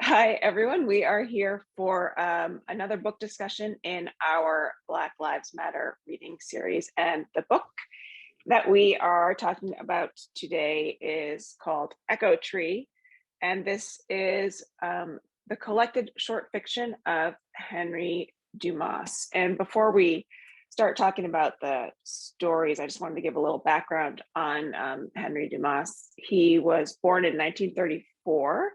Hi, everyone. We are here for another book discussion in our Black Lives Matter reading series. And the book that we are talking about today is called Echo Tree. And this is the collected short fiction of Henry Dumas. And before we start talking about the stories, I just wanted to give a little background on Henry Dumas. He was born in 1934.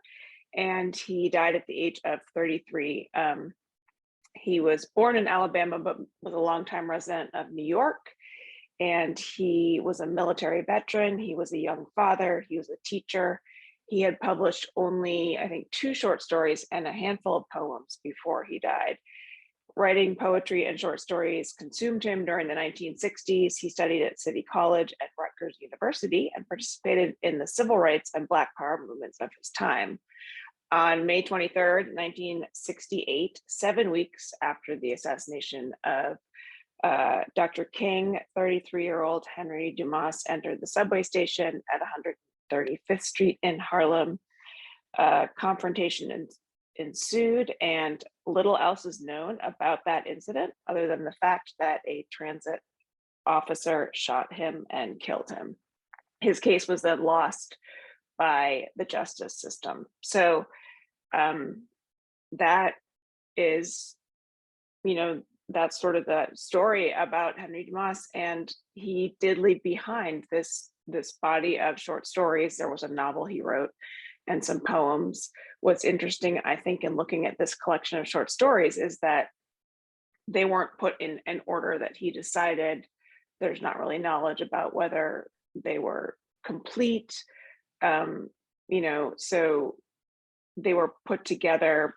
And he died at the age of 33. He was born in Alabama, but was a longtime resident of New York. And he was a military veteran. He was a young father. He was a teacher. He had published only, I think, 2 short stories and a handful of poems before he died. Writing poetry and short stories consumed him during the 1960s. He studied at City College and Rutgers University and participated in the civil rights and Black Power movements of his time. On May 23rd, 1968, 7 weeks after the assassination of Dr. King, 33-year-old Henry Dumas entered the subway station at 135th Street in Harlem. Confrontation ensued, and little else is known about that incident other than the fact that a transit officer shot him and killed him. His case was then lost by the justice system. So that is, that's sort of the story about Henry Dumas, and he did leave behind this body of short stories. There was a novel he wrote and some poems. What's interesting, I think, in looking at this collection of short stories is that they weren't put in an order that he decided. There's not really knowledge about whether they were complete. So they were put together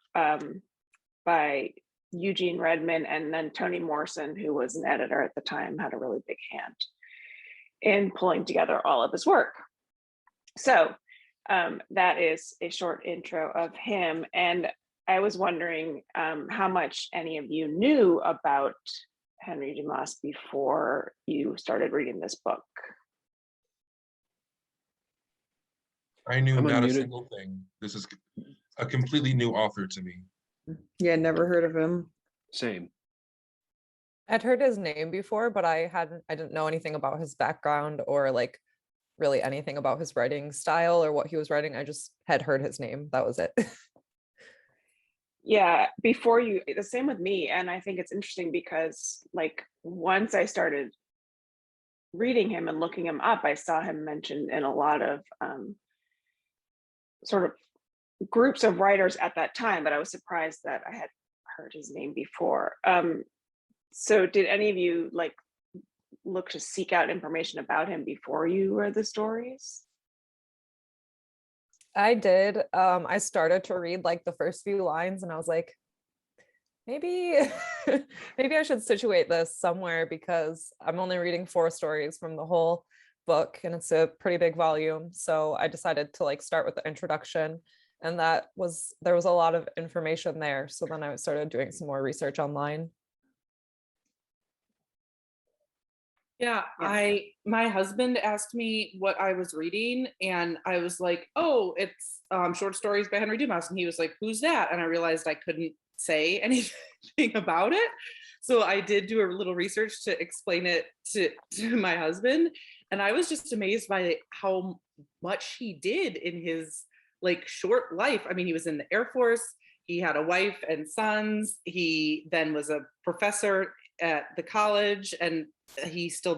by Eugene Redman, and then Toni Morrison, who was an editor at the time, had a really big hand in pulling together all of his work. So that is a short intro of him. And I was wondering how much any of you knew about Henry Dumas before you started reading this book. I knew not a single thing. This is a completely new author to me. Yeah, never heard of him. Same. I'd heard his name before, but I didn't know anything about his background or like really anything about his writing style or what he was writing. I just had heard his name. That was it. Yeah, the same with me. And I think it's interesting because once I started reading him and looking him up, I saw him mentioned in a lot of sort of groups of writers at that time, but I was surprised that I had heard his name before. So did any of you look to seek out information about him before you read the stories? I did. I started to read the first few lines and I was like, maybe I should situate this somewhere because I'm only reading 4 stories from the whole book and it's a pretty big volume. So I decided to start with the introduction, and there was a lot of information there. So then I started doing some more research online. Yeah, my husband asked me what I was reading, and I was like, oh, it's short stories by Henry Dumas. And he was like, who's that? And I realized I couldn't say anything about it. So I did do a little research to explain it to my husband. And I was just amazed by how much he did in his short life. I mean, he was in the Air Force. He had a wife and sons. He then was a professor at the college, and he still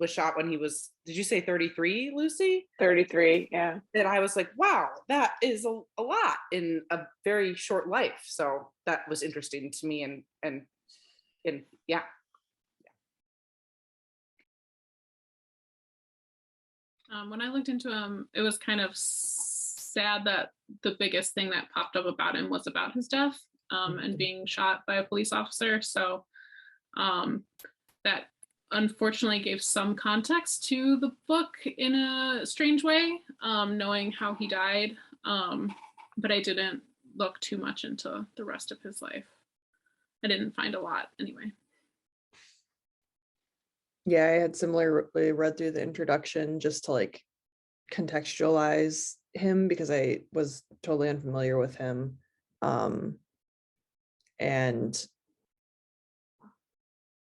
was shot when he was, did you say 33, Lucy? 33, yeah. And I was like, wow, that is a lot in a very short life. So that was interesting to me, and yeah. When I looked into him, it was kind of sad that the biggest thing that popped up about him was about his death and being shot by a police officer. So that unfortunately gave some context to the book in a strange way, knowing how he died. But I didn't look too much into the rest of his life. I didn't find a lot anyway. Yeah, I had similarly read through the introduction just to contextualize him because I was totally unfamiliar with him. And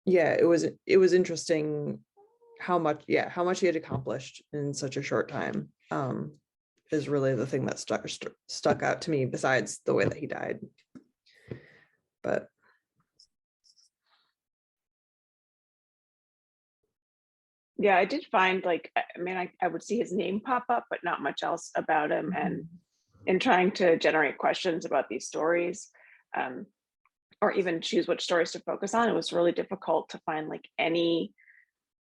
yeah, it was interesting how much he had accomplished in such a short time, is really the thing that stuck out to me, besides the way that he died. But yeah, I did find, like, I mean, I would see his name pop up, but not much else about him. And in trying to generate questions about these stories, or even choose which stories to focus on, it was really difficult to find like any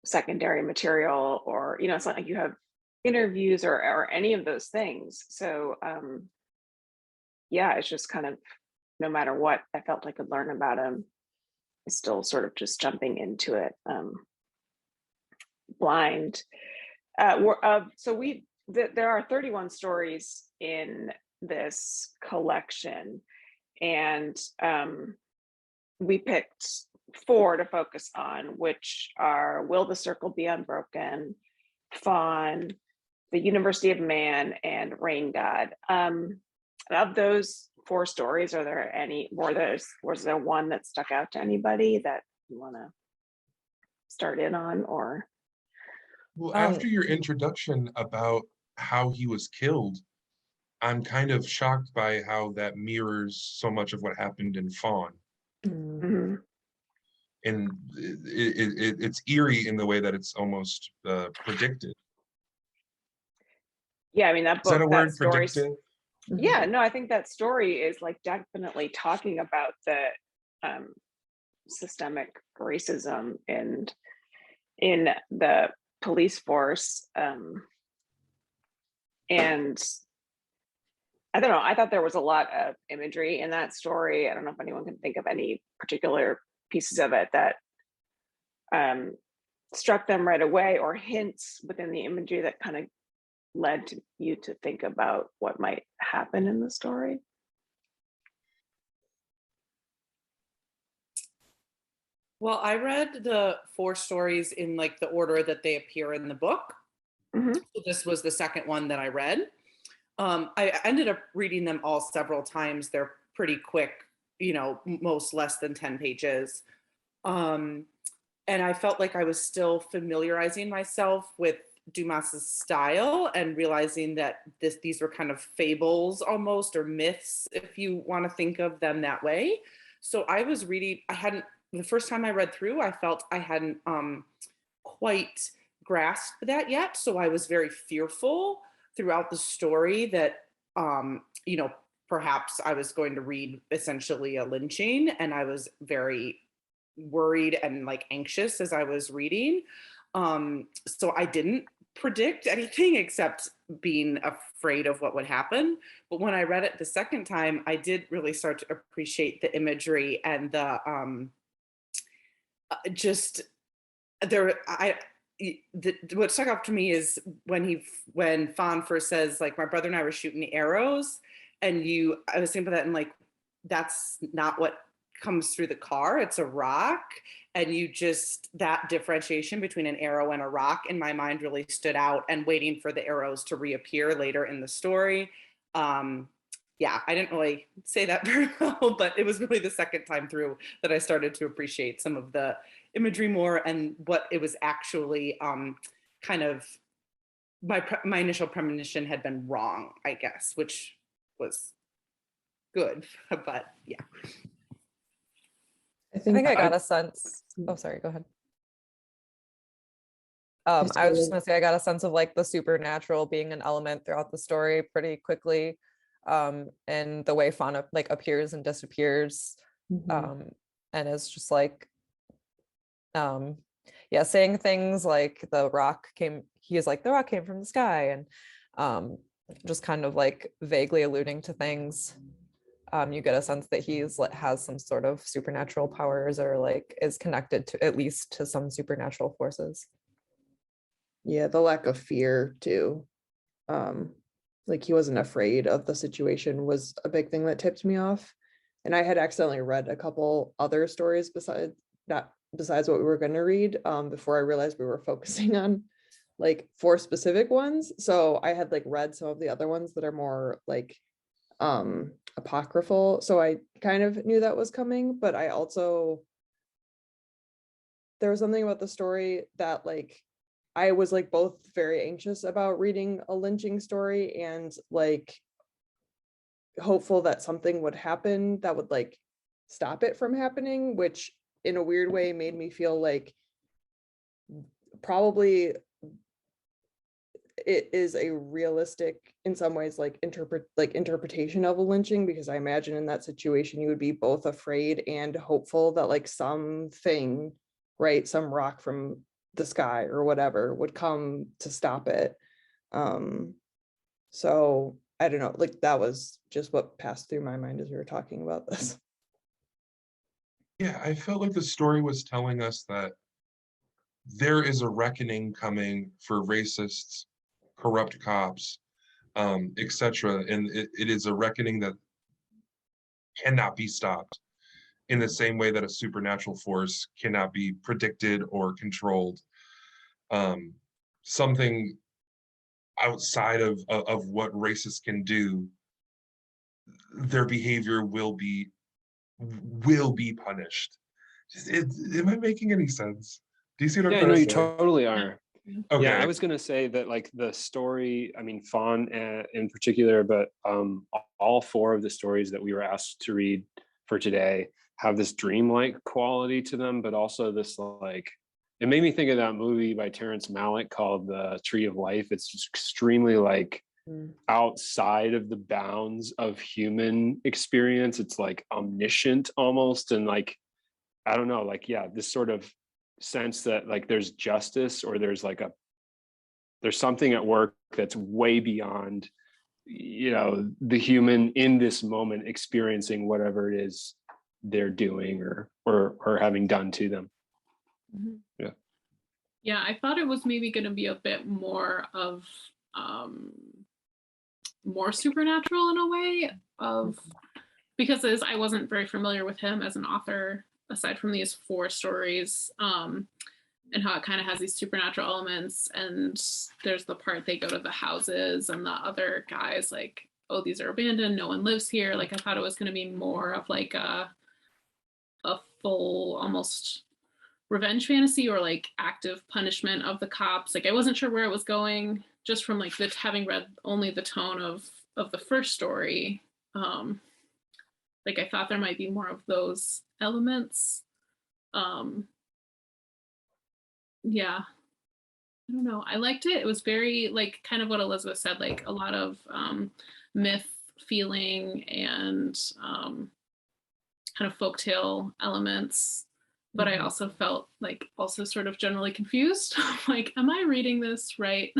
secondary material, or, you know, it's not like you have interviews or any of those things. So yeah, it's just kind of, no matter what I felt I could learn about him, it's still sort of just jumping into it blind. So there are 31 stories in this collection, and we picked 4 to focus on, which are Will the Circle Be Unbroken, Fawn, The University of Man, and Rain God. Of those 4 stories, are there any more? Was there one that stuck out to anybody that you want to start in on? Or well, after your introduction about how he was killed, I'm kind of shocked by how that mirrors so much of what happened in Fawn. mm-hmm. And it's eerie in the way that it's almost predicted. Yeah, I mean, that book, is that a that word, story, predictive? Yeah, no, I think that story is like definitely talking about the systemic racism in the police force. And I don't know, I thought there was a lot of imagery in that story. I don't know if anyone can think of any particular pieces of it that struck them right away, or hints within the imagery that kind of led to you to think about what might happen in the story. Well, I read the 4 stories in like the order that they appear in the book. Mm-hmm. So this was the second one that I read. I ended up reading them all several times. They're pretty quick, you know, most less than 10 pages. And I felt like I was still familiarizing myself with Dumas's style, and realizing that these were kind of fables almost, or myths, if you want to think of them that way. So I was reading, the first time I read through, I felt I hadn't quite grasped that yet. So I was very fearful throughout the story that, you know, perhaps I was going to read essentially a lynching, and I was very worried and like anxious as I was reading. So I didn't predict anything except being afraid of what would happen. But when I read it the second time, I did really start to appreciate the imagery and the what stuck out to me is when Fawn first says, like, my brother and I were shooting the arrows, and I was thinking about that, and like, that's not what comes through the car, it's a rock. And that differentiation between an arrow and a rock in my mind really stood out, and waiting for the arrows to reappear later in the story. Yeah, I didn't really say that very well, but it was really the second time through that I started to appreciate some of the imagery more, and what it was actually kind of, my initial premonition had been wrong, I guess, which was good, but yeah. I think I got a sense. Oh, sorry, go ahead. I was just gonna say, I got a sense of like the supernatural being an element throughout the story pretty quickly, and the way Fauna like appears and disappears, and it's just like, yeah, saying things like the rock came from the sky, and just kind of like vaguely alluding to things. You get a sense that has some sort of supernatural powers, or like is connected to at least to some supernatural forces. Yeah, the lack of fear too. Like, he wasn't afraid of the situation was a big thing that tipped me off. And I had accidentally read a couple other stories besides what we were going to read, before I realized we were focusing on like 4 specific ones. So I had like read some of the other ones that are more like apocryphal, so I kind of knew that was coming, but I also, there was something about the story that like I was like both very anxious about reading a lynching story and like hopeful that something would happen that would like stop it from happening, which in a weird way made me feel like probably it is a realistic, in some ways, like interpretation of a lynching, because I imagine in that situation you would be both afraid and hopeful that like something, right, some rock from the sky or whatever would come to stop it. So I don't know, like that was just what passed through my mind as we were talking about this. Yeah, I felt like the story was telling us that there is a reckoning coming for racists, corrupt cops, etc. And it is a reckoning that cannot be stopped in the same way that a supernatural force cannot be predicted or controlled. Something outside of what racists can do, their behavior will be punished. Am I making any sense? Do you see what I'm Yeah, trying no, to you say? totally are. Okay. Yeah, I was gonna say that like the story, I mean, Fawn in particular, but all four of the stories that we were asked to read for today have this dreamlike quality to them, but also this like, it made me think of that movie by Terrence Malick called The Tree of Life. It's just extremely like outside of the bounds of human experience. It's like omniscient almost, and like, I don't know, like, yeah, this sort of sense that like there's justice, or there's something at work that's way beyond, you know, the human in this moment experiencing whatever it is they're doing or having done to them. Mm-hmm. Yeah, I thought it was maybe going to be a bit more of more supernatural in a way, of because I wasn't very familiar with him as an author aside from these four stories, and how it kind of has these supernatural elements. And there's the part they go to the houses and the other guys like, oh, these are abandoned, no one lives here. Like I thought it was going to be more of like a full almost revenge fantasy or like active punishment of the cops. Like I wasn't sure where it was going just from like having read only the tone of the first story. Like I thought there might be more of those elements. Yeah, I don't know. I liked it. It was very like kind of what Elizabeth said, like a lot of myth feeling and kind of folktale elements. But I also felt like also sort of generally confused. Like, am I reading this right?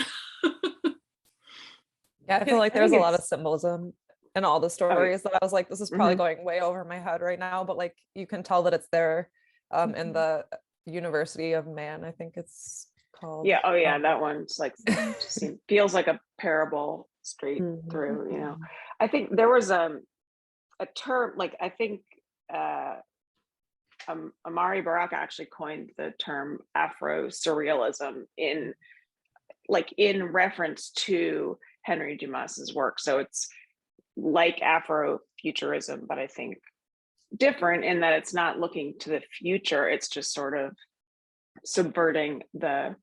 Yeah, I feel like there's a lot of symbolism in all the stories that I was like, this is probably going way over my head right now, but like you can tell that it's there in the University of Man, I think it's called. Yeah, oh yeah, that one's like feels like a parable straight through, you know. I think there was a term, like I think Amari Baraka actually coined the term Afro Surrealism in reference to Henry Dumas's work. So it's like Afrofuturism, but I think different in that it's not looking to the future. It's just sort of subverting the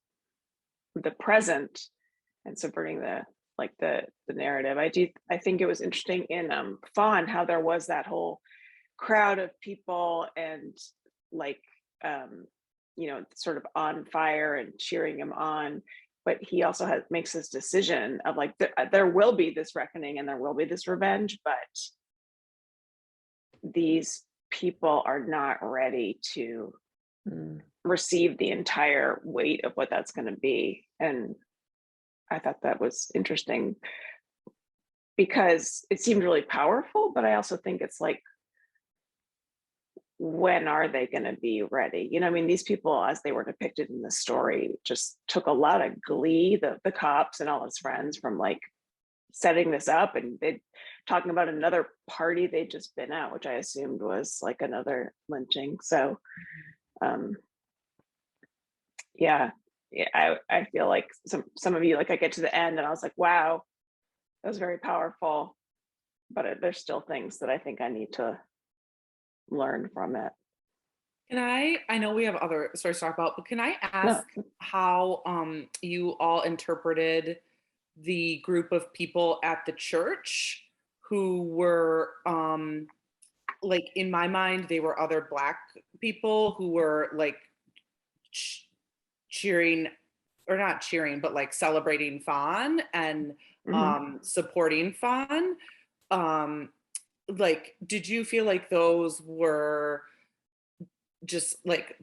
present and subverting the narrative. I think it was interesting in Fawn how there was that whole crowd of people and like you know, sort of on fire and cheering him on, but he also makes this decision of like there will be this reckoning and there will be this revenge, but these people are not ready to receive the entire weight of what that's going to be. And I thought that was interesting because it seemed really powerful, but I also think it's like, when are they going to be ready? You know, I mean, these people, as they were depicted in the story, just took a lot of glee, the cops and all his friends, from like setting this up, and they talking about another party they'd just been at, which I assumed was like another lynching. So yeah, I feel like some of you, like I get to the end and I was like, wow, that was very powerful. there's still things that I think I need to learn from it. Can I know we have other stories to talk about, but can I No. ask how you all interpreted the group of people at the church who were like, in my mind, they were other Black people who were like cheering, or not cheering, but like celebrating Fawn and supporting Fawn. Like, did you feel like those were just like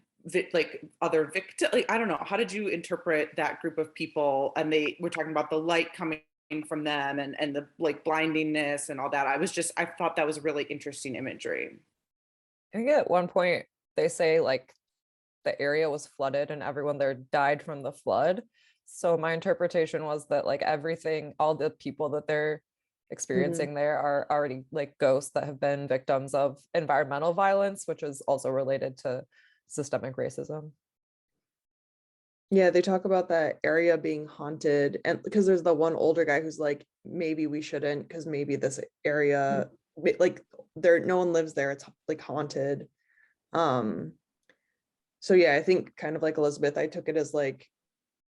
other victims? Like, I don't know, how did you interpret that group of people? And they were talking about the light coming from them and the like blindingness and all that. I thought that was really interesting imagery. I think at one point they say like the area was flooded and everyone there died from the flood. So my interpretation was that like everything, all the people that they're experiencing there are already like ghosts that have been victims of environmental violence, which is also related to systemic racism. Yeah, they talk about that area being haunted, and because there's the one older guy who's like, maybe we shouldn't, because maybe this area, like there, no one lives there, it's like haunted. So yeah, I think kind of like Elizabeth, I took it as like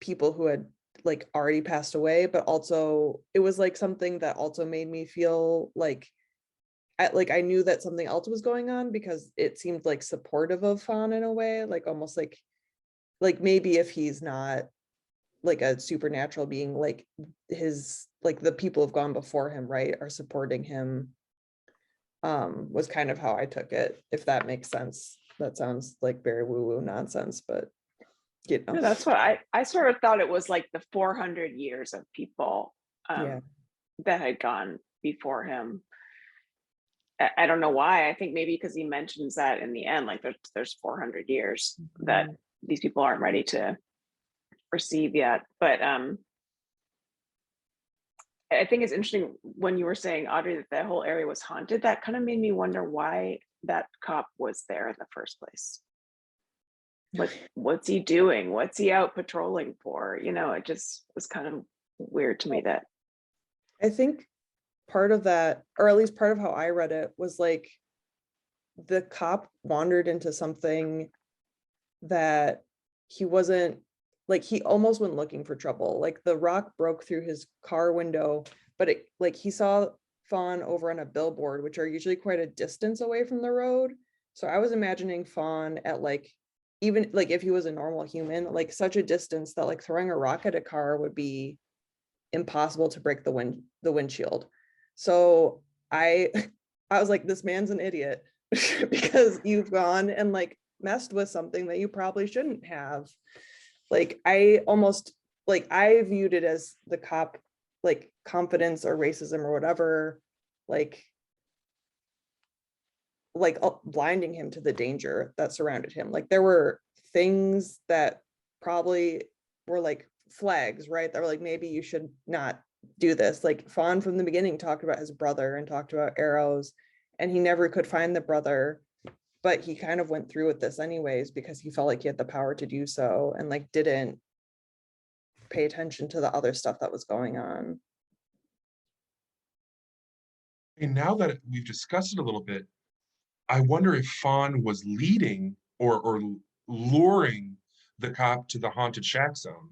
people who had like already passed away, but also it was like something that also made me feel like I knew that something else was going on, because it seemed like supportive of Fawn in a way, like almost like maybe if he's not like a supernatural being, like his, like the people have gone before him, right, are supporting him, was kind of how I took it, if that makes sense. That sounds like very woo-woo nonsense, but you know. No, that's what I sort of thought it was, like the 400 years of people Yeah. that had gone before him. I don't know why. I think maybe because he mentions that in the end, like there's 400 years that these people aren't ready to receive yet. But I think it's interesting when you were saying, Audrey, that the whole area was haunted. That kind of made me wonder why that cop was there in the first place. Like, what's he doing? What's he out patrolling for? You know, it just was kind of weird to me that. I think part of that, or at least part of how I read it, was like the cop wandered into something that he wasn't, like he almost went looking for trouble. Like the rock broke through his car window, but it, like he saw Fawn over on a billboard, which are usually quite a distance away from the road. So I was imagining Fawn at like, even like if he was a normal human, like such a distance that like throwing a rock at a car would be impossible to break the windshield. So I was like, this man's an idiot because you've gone and like messed with something that you probably shouldn't have. Like I almost, like I viewed it as the cop, like confidence or racism or whatever, like blinding him to the danger that surrounded him. Like there were things that probably were like flags, right? That were like, maybe you should not do this. Like Fawn from the beginning talked about his brother and talked about arrows, and he never could find the brother, but he kind of went through with this anyways because he felt like he had the power to do so, and like didn't pay attention to the other stuff that was going on. And now that we've discussed it a little bit, I wonder if Fawn was leading or luring the cop to the haunted shack zone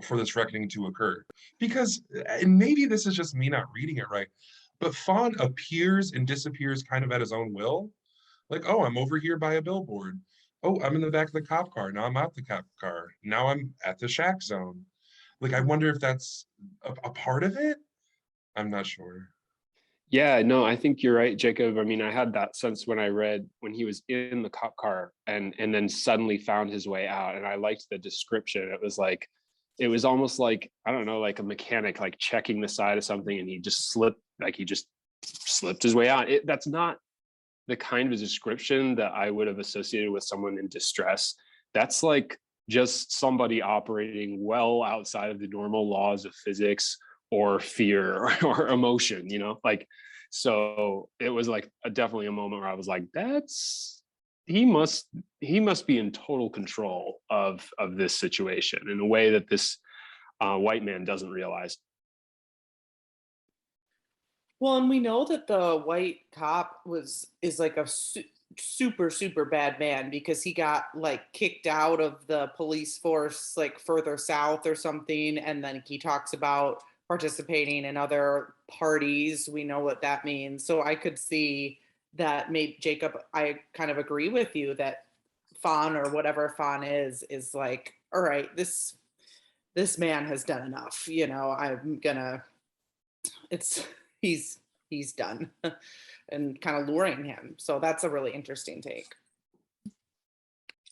for this reckoning to occur. Because, and maybe this is just me not reading it right, but Fawn appears and disappears kind of at his own will. Like, oh, I'm over here by a billboard. Oh, I'm in the back of the cop car. Now I'm at the cop car. Now I'm at the shack zone. Like, I wonder if that's a part of it. I'm not sure. Yeah, no, I think you're right, Jacob. I mean, I had that sense when I read when he was in the cop car and then suddenly found his way out. And I liked the description. It was like, it was almost like, I don't know, like a mechanic, like checking the side of something, and he just slipped his way out. That's not the kind of description that I would have associated with someone in distress. That's like just somebody operating well outside of the normal laws of physics or fear or emotion, you know, like, so it was like definitely a moment where I was like, he must be in total control of this situation in a way that this white man doesn't realize. Well, and we know that the white cop is like a super bad man, because he got like kicked out of the police force like further south or something, and then he talks about participating in other parties. We know what that means. So I could see that. Maybe Jacob, I kind of agree with you that Fawn, or whatever Fawn is like, all right, this man has done enough, I'm gonna, he's done. And kind of luring him. So that's a really interesting take.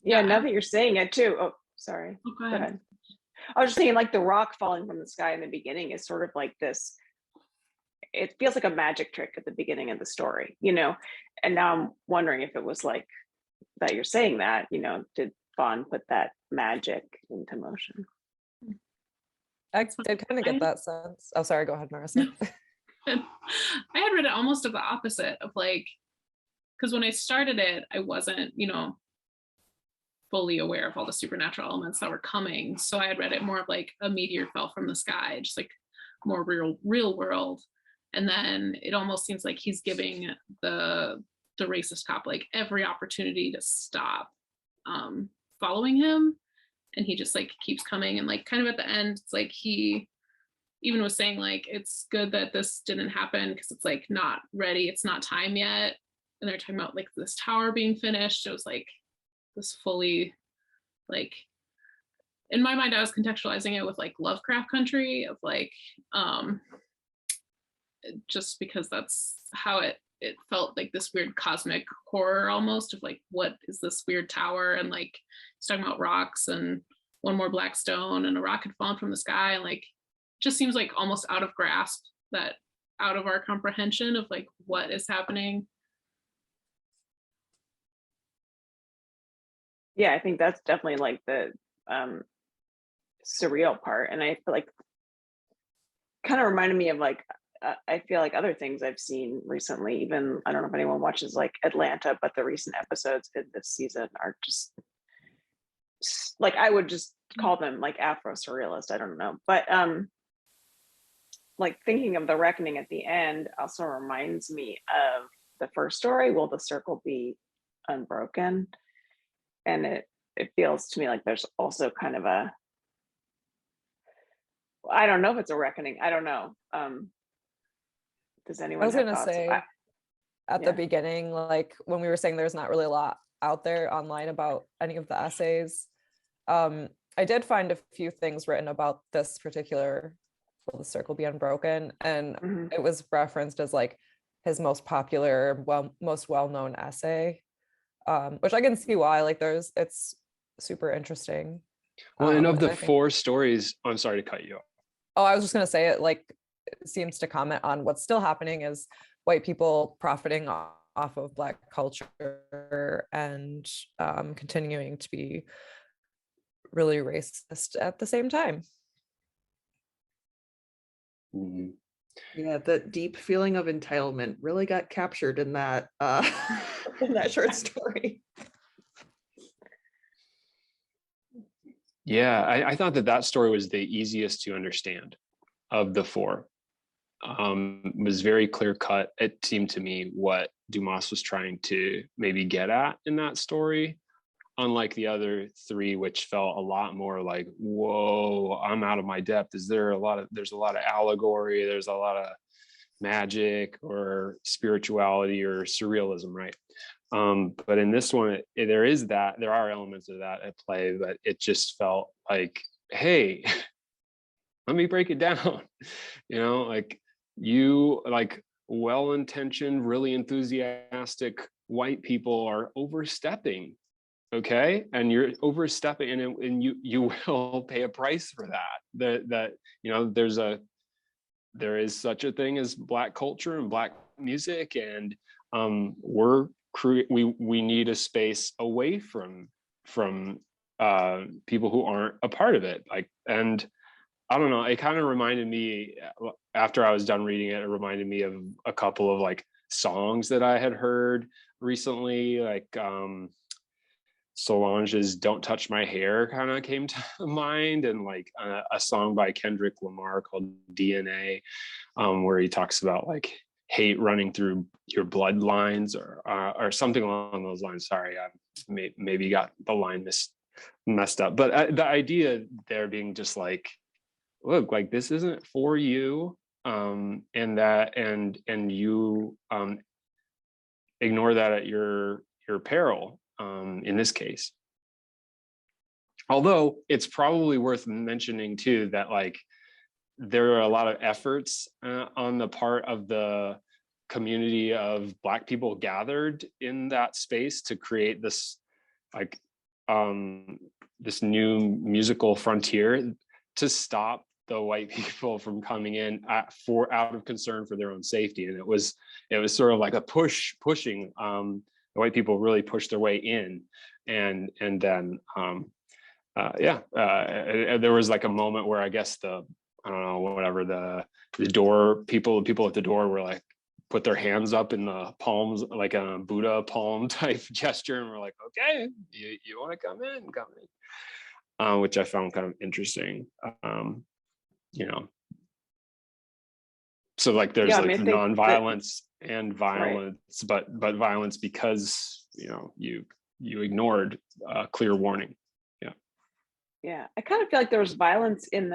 Yeah, now that you're saying it too. Oh, sorry. Oh, go Go ahead. ahead. I was just thinking, like, the rock falling from the sky in the beginning is sort of like this. It feels like a magic trick at the beginning of the story, and now I'm wondering if it was like that you're saying that, did Fawn put that magic into motion? I did kind of get that sense. Oh, sorry, go ahead, Marissa. I had read it almost of the opposite of like, because when I started it, I wasn't, fully aware of all the supernatural elements that were coming. So I had read it more of like a meteor fell from the sky, just like more real world. And then it almost seems like he's giving the racist cop like every opportunity to stop following him. And he just like keeps coming. And like kind of at the end, it's like he even was saying like, it's good that this didn't happen because it's like not ready. It's not time yet. And they're talking about like this tower being finished. It was like this fully, like, in my mind, I was contextualizing it with like Lovecraft country of like, just because that's how it felt, like this weird cosmic horror almost of like, what is this weird tower? And like, he's talking about rocks and one more black stone and a rock had fallen from the sky. And like, just seems like almost out of grasp, that out of our comprehension of like what is happening. Yeah, I think that's definitely like the surreal part. And I feel like kind of reminded me of like, I feel like other things I've seen recently, even, I don't know if anyone watches like Atlanta, but the recent episodes in this season are just like, I would just call them like Afro Surrealist. I don't know. But like thinking of the reckoning at the end also reminds me of the first story, Will the Circle Be Unbroken? And it feels to me like there's also kind of a, I don't know if it's a reckoning. I don't know. Does anyone I was have gonna thoughts? say at the beginning, like when we were saying there's not really a lot out there online about any of the essays, I did find a few things written about this particular Will the Circle Be Unbroken, and it was referenced as like his most popular, most well-known essay, which I can see why. Like it's super interesting. Well, and of and the I think, 4 stories, I'm sorry to cut you off. oh, I was just gonna say it like it seems to comment on what's still happening is white people profiting off of Black culture and continuing to be really racist at the same time. Mm-hmm. Yeah, the deep feeling of entitlement really got captured in that in that short story. Yeah, I thought that story was the easiest to understand of the 4. Was very clear cut. It seemed to me what Dumas was trying to maybe get at in that story, unlike the other 3, which felt a lot more like, whoa, I'm out of my depth. There's a lot of allegory, there's a lot of magic or spirituality or surrealism, right? But in this one, there are elements of that at play, but it just felt like, hey, let me break it down. Like you, like well-intentioned, really enthusiastic white people are overstepping. Okay, and you're overstepping, and you will pay a price for that. There is such a thing as Black culture and Black music, and we need a space away from people who aren't a part of it. Like, and I don't know, it kind of reminded me, after I was done reading it, it reminded me of a couple of like songs that I had heard recently, like Solange's "Don't Touch My Hair" kind of came to mind, and like a song by Kendrick Lamar called DNA, where he talks about like hate running through your bloodlines or something along those lines. Sorry, I maybe got the line messed up, but the idea there being just like, look, like this isn't for you, and you ignore that at your peril, in this case. Although it's probably worth mentioning too that like there are a lot of efforts on the part of the community of Black people gathered in that space to create this like this new musical frontier to stop the white people from coming in out of concern for their own safety. And it was sort of like a pushing. The white people really pushed their way in, and then there was like a moment where I guess the door people at the door were like put their hands up in the palms, like a Buddha palm type gesture, and we're like, okay, you want to come in, which I found kind of interesting. So like there's non-violence and violence, right. but violence because you ignored clear warning. Yeah, I kind of feel like there was violence in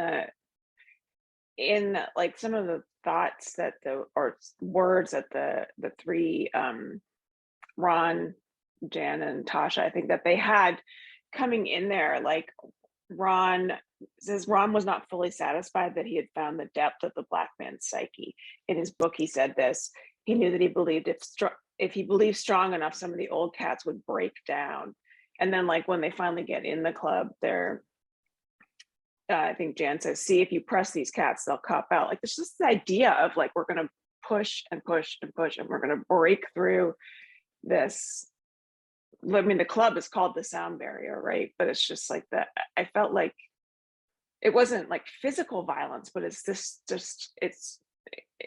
like some of the thoughts or words that the three Ron, Jan, and Tasha, I think that they had coming in there. Like Ron says Ron was not fully satisfied that he had found the depth of the Black man's psyche. In his book, he said this. He knew that he believed if he believed strong enough, some of the old cats would break down. And then like when they finally get in the club, they're I think Jan says, see, if you press these cats, they'll cop out. Like there's just this idea of like, we're going to push and push and push, and we're going to break through this. I mean, the club is called the sound barrier, right? But it's just like that. I felt like it wasn't like physical violence, but it's it's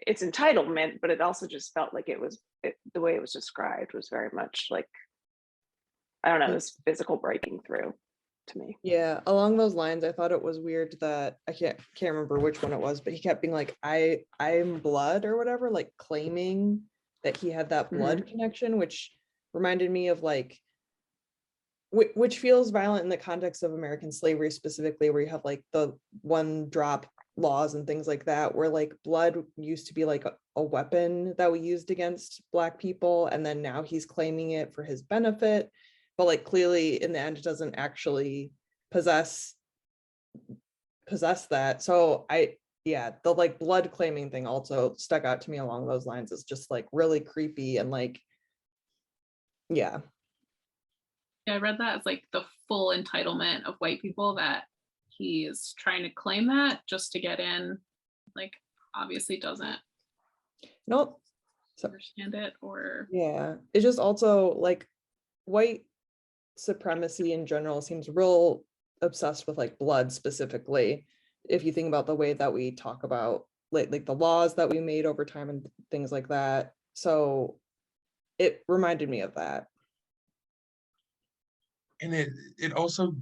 entitlement, but it also just felt like the way it was described was very much like, I don't know, this physical breaking through. To me. Yeah, along those lines, I thought it was weird that I can't remember which one it was, but he kept being like, I'm blood or whatever, like claiming that he had that blood connection, which reminded me of like, which feels violent in the context of American slavery specifically, where you have like the one drop laws and things like that, where like blood used to be like a weapon that we used against Black people, and then now he's claiming it for his benefit. But like clearly in the end it doesn't actually possess that. So the like blood claiming thing also stuck out to me along those lines as just like really creepy and like yeah, I read that as like the full entitlement of white people, that he is trying to claim that just to get in, like obviously doesn't understand it, or yeah, it just also like white supremacy in general seems real obsessed with like blood specifically, if you think about the way that we talk about like the laws that we made over time and things like that. So it reminded me of that. And it also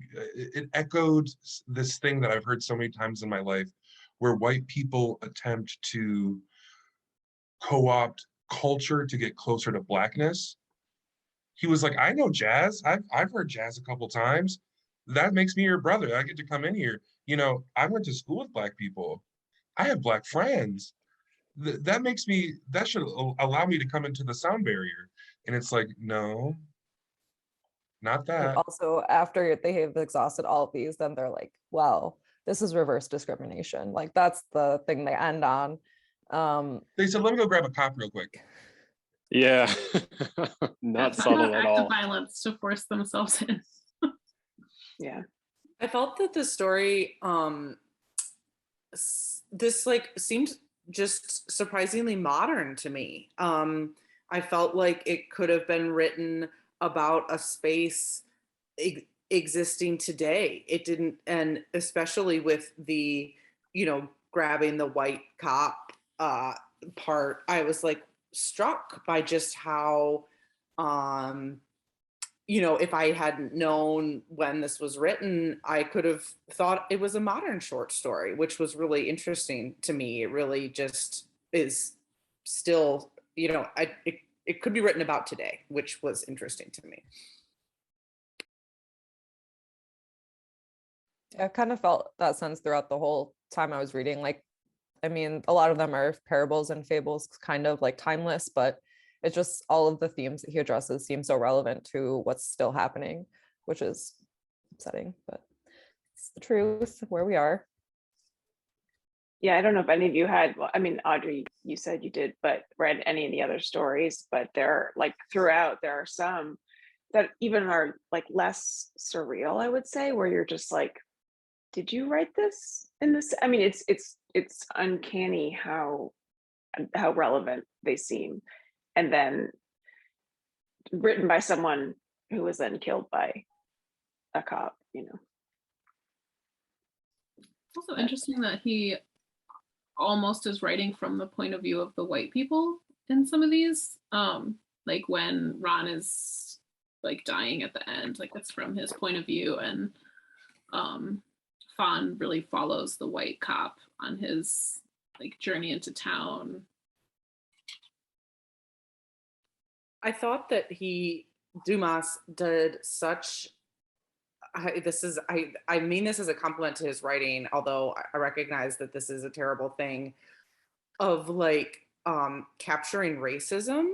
echoed this thing that I've heard so many times in my life, where white people attempt to co-opt culture to get closer to Blackness. He was like, I know jazz. I've heard jazz a couple times. That makes me your brother. I get to come in here. I went to school with Black people. I have Black friends. That should allow me to come into the sound barrier. And it's like, no, not that. And also, after they have exhausted all of these, then they're like, well, this is reverse discrimination. Like that's the thing they end on. They said, let me go grab a cop real quick. Yeah, not subtle at all. Violence to force themselves in. Yeah, I felt that the story, this like seemed just surprisingly modern to me. I felt like it could have been written about a space existing today. It didn't, and especially with the, grabbing the white cop part, I was like, struck by just how if I hadn't known when this was written, I could have thought it was a modern short story, which was really interesting to me. It really just is still it could be written about today, which was interesting to me. I kind of felt that sense throughout the whole time I was reading. Like, I mean, a lot of them are parables and fables, kind of like timeless, but it's just all of the themes that he addresses seem so relevant to what's still happening, which is upsetting, but it's the truth where we are. Yeah, I don't know if any of you had, well, I mean, Audrey, you said you did, but read any of the other stories, but there, like throughout, there are some that even are like less surreal, I would say, where you're just like, did you write this in this? I mean, it's uncanny how relevant they seem. And then written by someone who was then killed by a cop, you know. It's also interesting that he almost is writing from the point of view of the white people in some of these. Like when Ron is like dying at the end, like it's from his point of view, and Fawn really follows the white cop on his like journey into town. I thought that Dumas did such, I mean this as a compliment to his writing, although I recognize that this is a terrible thing, of like capturing racism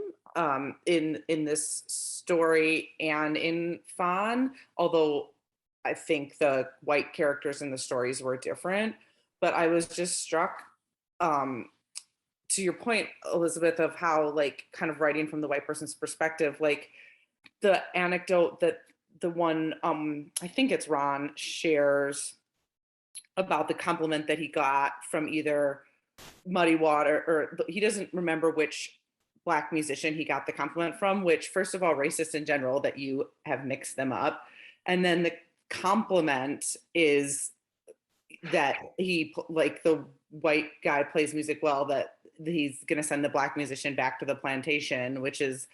in this story and in Fawn, although I think the white characters in the stories were different. But I was just struck, to your point, Elizabeth, of how like kind of writing from the white person's perspective, like the anecdote that the one, I think it's Ron, shares about the compliment that he got from either Muddy Water, or he doesn't remember which Black musician he got the compliment from, which first of all, racist in general, that you have mixed them up. And then the compliment is that he, like the white guy plays music well, that he's going to send the Black musician back to the plantation, which is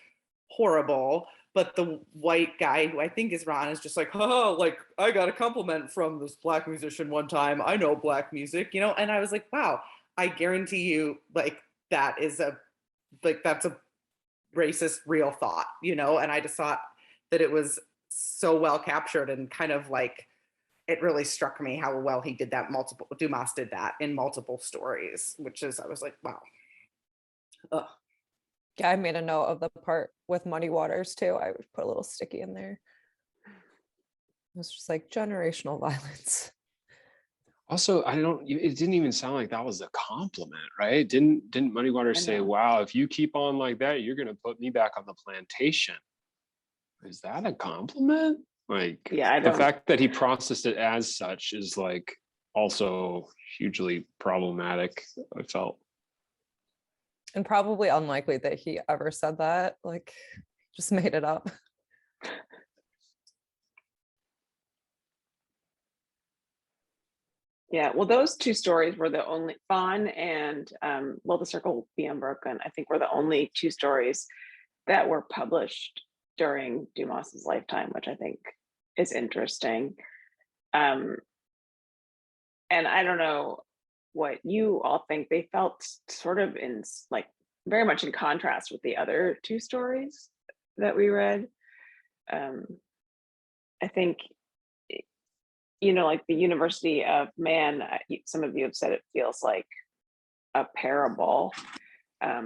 horrible. But the white guy, who I think is Ron, is just like, oh, like I got a compliment from this Black musician one time. I know Black music, you know? And I was like, wow, I guarantee you, like that is that's a racist real thought, you know? And I just thought that it was so well captured, and kind of like, it really struck me how well he did that. Dumas did that in multiple stories, which is, I was like, wow. Ugh. Yeah, I made a note of the part with Muddy Waters too. I would put a little sticky in there. It was just like generational violence. Also, it didn't even sound like that was a compliment, right? Didn't Muddy Waters say, wow, if you keep on like that, you're gonna put me back on the plantation? Is that a compliment? Like, yeah, the fact that he processed it as such is like also hugely problematic, I felt. And probably unlikely that he ever said that, like just made it up. Yeah, well, those two stories were the only, Fawn and the Circle Be Unbroken, I think were the only two stories that were published during Dumas's lifetime, which I think is interesting. And I don't know what you all think. They felt sort of in like very much in contrast with the other two stories that we read. I think, you know, like the University of Man, some of you have said it feels like a parable. I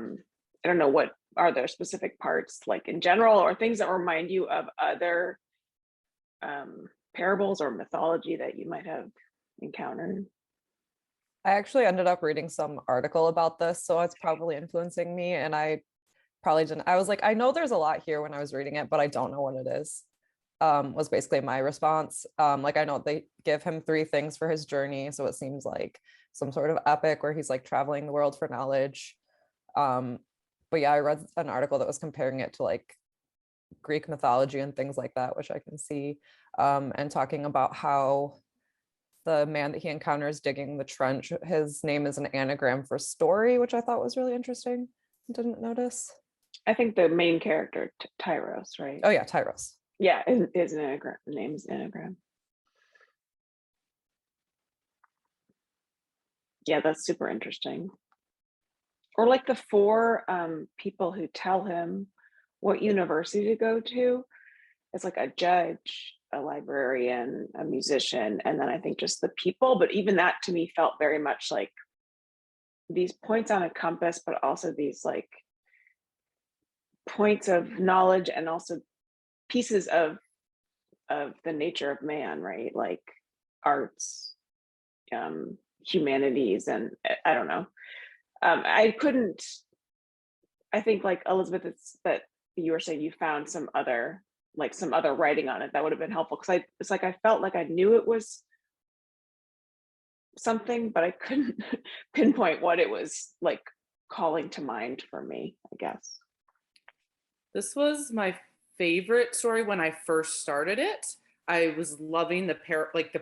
don't know, what are there specific parts like in general, or things that remind you of other parables or mythology that you might have encountered? I actually ended up reading some article about this, so it's probably influencing me, and I probably didn't. I was like, I know there's a lot here when I was reading it, but I don't know what it is. Was basically my response. Like I know they give him 3 things for his journey, so it seems like some sort of epic where he's like traveling the world for knowledge. But yeah, I read an article that was comparing it to like Greek mythology and things like that, which I can see, and talking about how the man that he encounters digging the trench, his name is an anagram for story, which I thought was really interesting. Didn't notice. I think the main character, Tyros, right? Oh yeah, Tyros. Yeah, is an anagram. The name is anagram. Yeah, that's super interesting. or like the four people who tell him what university to go to. It's like a judge, a librarian, a musician, and then I think just the people. But even that to me felt very much like these points on a compass, but also these like points of knowledge and also pieces of the nature of man, right? Like arts, humanities, and I don't know. I think like Elizabeth, it's that you were saying you found some other writing on it that would have been helpful, because it's like I felt like I knew it was something, but I couldn't pinpoint what it was like calling to mind for me, I guess. This was my favorite story when I first started it. I was loving the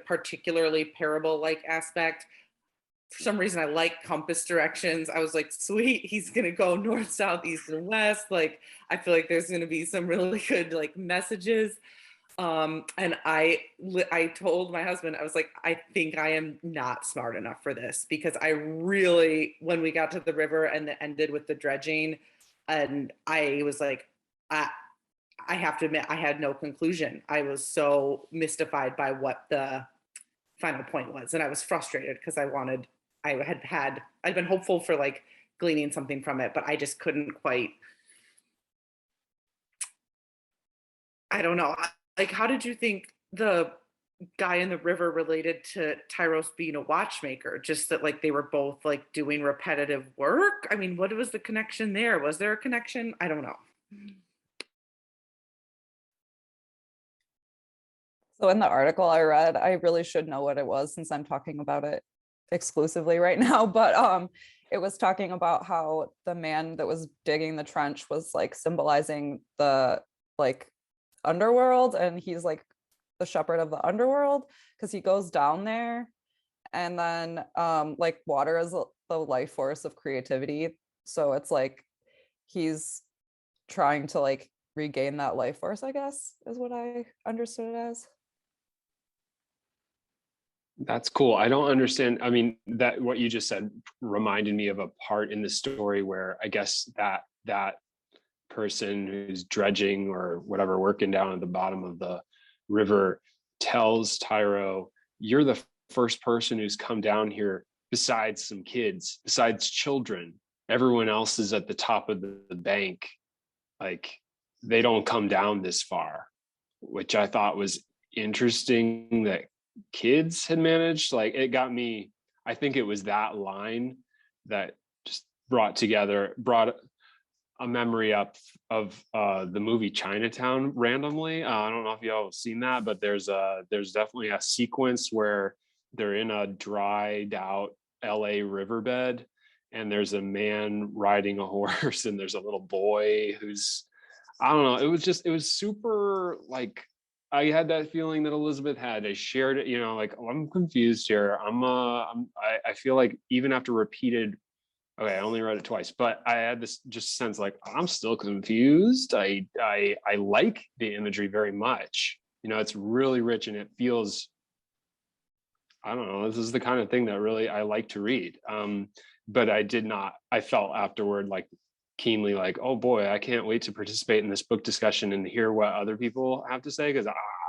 particularly parable-like aspect. For some reason, I like compass directions. I was like, sweet, he's gonna go north, south, east, and west. Like, I feel like there's gonna be some really good like messages. And I told my husband, I was like, I think I am not smart enough for this, because I really, when we got to the river and it ended with the dredging, and I was like, I have to admit, I had no conclusion. I was so mystified by what the final point was, and I was frustrated because I'd been hopeful for like gleaning something from it, but I just couldn't quite. I don't know. Like, how did you think the guy in the river related to Tyros being a watchmaker? Just that like they were both like doing repetitive work? I mean, what was the connection there? Was there a connection? I don't know. So in the article I read, I really should know what it was since I'm talking about it exclusively right now, but it was talking about how the man that was digging the trench was like symbolizing the like underworld, and he's like the shepherd of the underworld because he goes down there, and then like water is the life force of creativity, so it's like he's trying to like regain that life force, I guess, is what I understood it as. That's cool. I don't understand. I mean, that what you just said reminded me of a part in the story where I guess that person who's dredging or whatever, working down at the bottom of the river, tells Tyro, "You're the first person who's come down here besides some kids, besides children. Everyone else is at the top of the bank. Like, they don't come down this far," which I thought was interesting that kids had managed. Like, it got me, I think it was that line that just brought a memory up of the movie Chinatown randomly. I don't know if y'all have seen that, but there's definitely a sequence where they're in a dried out LA riverbed, and there's a man riding a horse, and there's a little boy who's, I don't know, it was super, like, I had that feeling that Elizabeth had. I shared it, like, oh, I'm confused here. I feel like even after repeated, okay, I only read it twice, but I had this just sense like, I'm still confused. I like the imagery very much. It's really rich, and it feels, I don't know, this is the kind of thing that really I like to read. But I felt afterward like keenly like, oh boy, I can't wait to participate in this book discussion and hear what other people have to say, because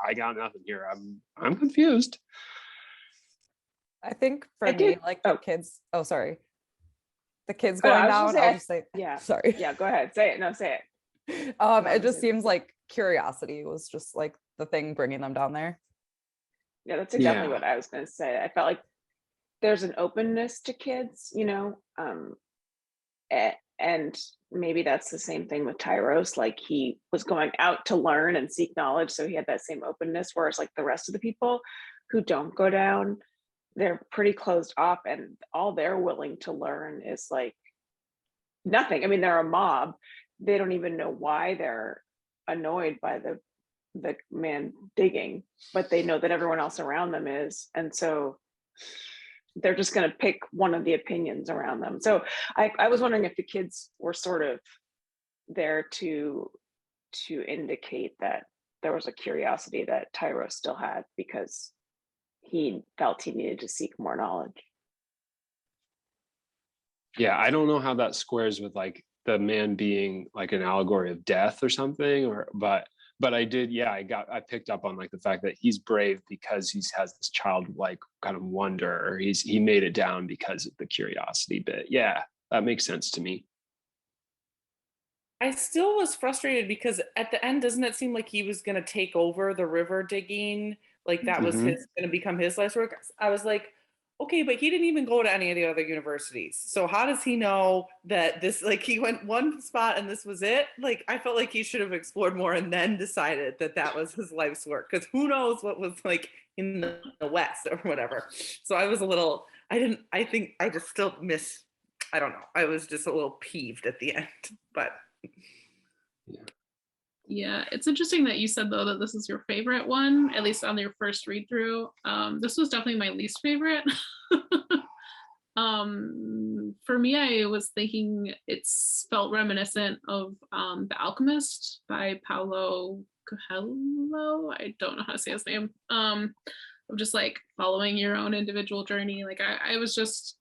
I got nothing here. I'm confused. I think for me, like the kids, sorry. The kids Oh, no, going down, I'll just say, yeah. Sorry. Yeah, go ahead. Say it. No, say it. It just seems like curiosity was just like the thing bringing them down there. Yeah, that's exactly what I was going to say. I felt like there's an openness to kids, and maybe that's the same thing with Tyros. Like, he was going out to learn and seek knowledge, so he had that same openness, whereas like the rest of the people who don't go down, they're pretty closed off, and all they're willing to learn is like nothing. I mean, they're a mob. They don't even know why they're annoyed by the man digging, but they know that everyone else around them is, and so they're just going to pick one of the opinions around them. So I was wondering if the kids were sort of there to indicate that there was a curiosity that Tyro still had, because he felt he needed to seek more knowledge. Yeah, I don't know how that squares with like the man being like an allegory of death or something, or but I did, yeah, I picked up on like the fact that he's brave because he has this childlike kind of wonder, or he made it down because of the curiosity bit. Yeah, that makes sense to me. I still was frustrated because at the end, doesn't it seem like he was going to take over the river digging? Like that was Mhm. his going to become his life's work. I was like, okay, but he didn't even go to any of the other universities. So how does he know that this, like he went one spot and this was it? Like I felt like he should have explored more and then decided that that was his life's work. Because who knows what was like in the West or whatever. So I was a little, I think I just still miss, I don't know. I was just a little peeved at the end, but. Yeah, it's interesting that you said though that this is your favorite one, at least on your first read through. This was definitely my least favorite. For me, I was thinking it's felt reminiscent of The Alchemist by Paulo Coelho. I don't know how to say his name. Of just like following your own individual journey. Like I was just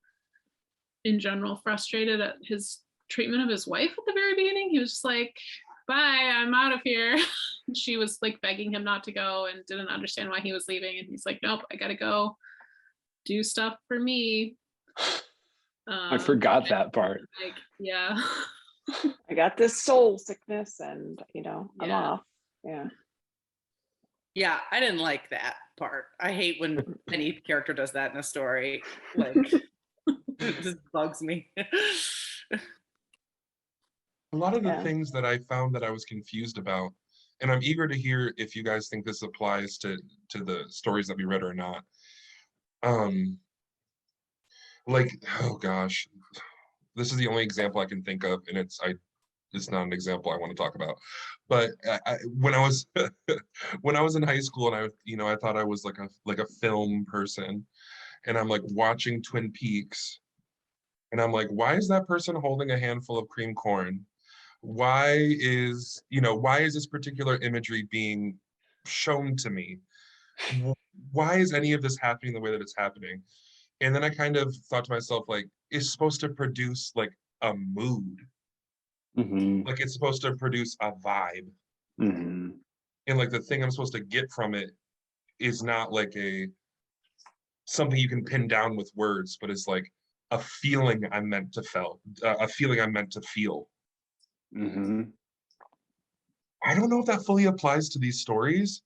in general frustrated at his treatment of his wife at the very beginning. He was just like, bye, I'm out of here. She was like begging him not to go and didn't understand why he was leaving. And he's like, nope, I gotta go do stuff for me. I forgot that part. Like, yeah. I got this soul sickness and, I'm Yeah. off. Yeah. Yeah, I didn't like that part. I hate when any character does that in a story. Like, it just bugs me. A lot of the Yeah. things that I found that I was confused about, and I'm eager to hear if you guys think this applies to the stories that we read or not. Like, oh gosh, this is the only example I can think of, and it's not an example I want to talk about. But when I was when I was in high school, and I thought I was like a film person, and I'm like watching Twin Peaks, and I'm like, why is that person holding a handful of cream corn? Why is this particular imagery being shown to me? Why is any of this happening the way that it's happening? And then I kind of thought to myself, like, it's supposed to produce like a mood. Mm-hmm. Like it's supposed to produce a vibe. Mm-hmm. And like the thing I'm supposed to get from it is not like something you can pin down with words, but it's like a feeling I'm meant to feel. Mm-hmm. I don't know if that fully applies to these stories,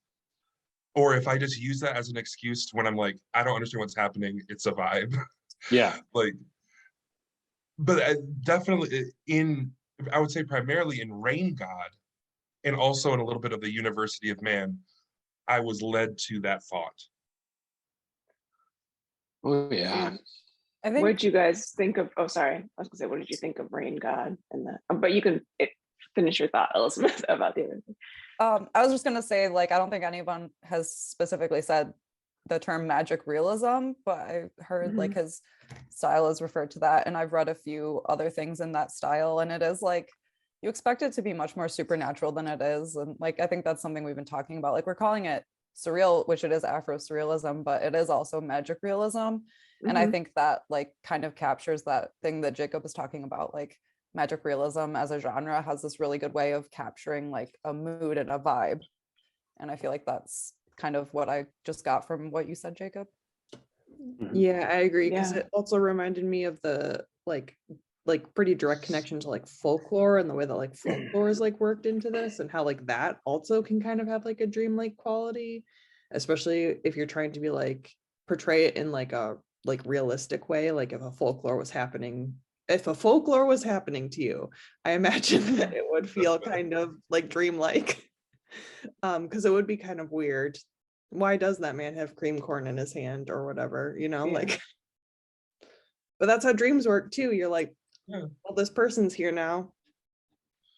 or if I just use that as an excuse when I'm like, I don't understand what's happening. It's a vibe. Yeah. Like, but definitely I would say primarily in Rain God, and also in a little bit of the University of Man, I was led to that thought. Oh yeah. I What think did you guys think of? Oh, sorry. I was gonna say, what did you think of Rain God and that? But you can finish your thought, Elizabeth, about the other thing. I was just gonna say, like, I don't think anyone has specifically said the term magic realism, but I heard like his style is referred to that, and I've read a few other things in that style, and it is like you expect it to be much more supernatural than it is, and like I think that's something we've been talking about. Like we're calling it surreal, which it is Afro Surrealism, but it is also magic realism, and I think that like kind of captures that thing that Jacob was talking about, like magic realism as a genre has this really good way of capturing like a mood and a vibe, and I feel like that's kind of what I just got from what you said, Jacob. Yeah, I agree, because Yeah. it also reminded me of the like pretty direct connection to like folklore, and the way that like folklore is like worked into this, and how like that also can kind of have like a dreamlike quality, especially if you're trying to be like portray it in like a like realistic way. Like if a folklore was happening to you, I imagine that it would feel kind of like dreamlike. Because it would be kind of weird. Why does that man have cream corn in his hand or whatever, Yeah. like, but that's how dreams work too. You're like, Yeah. well, this person's here now.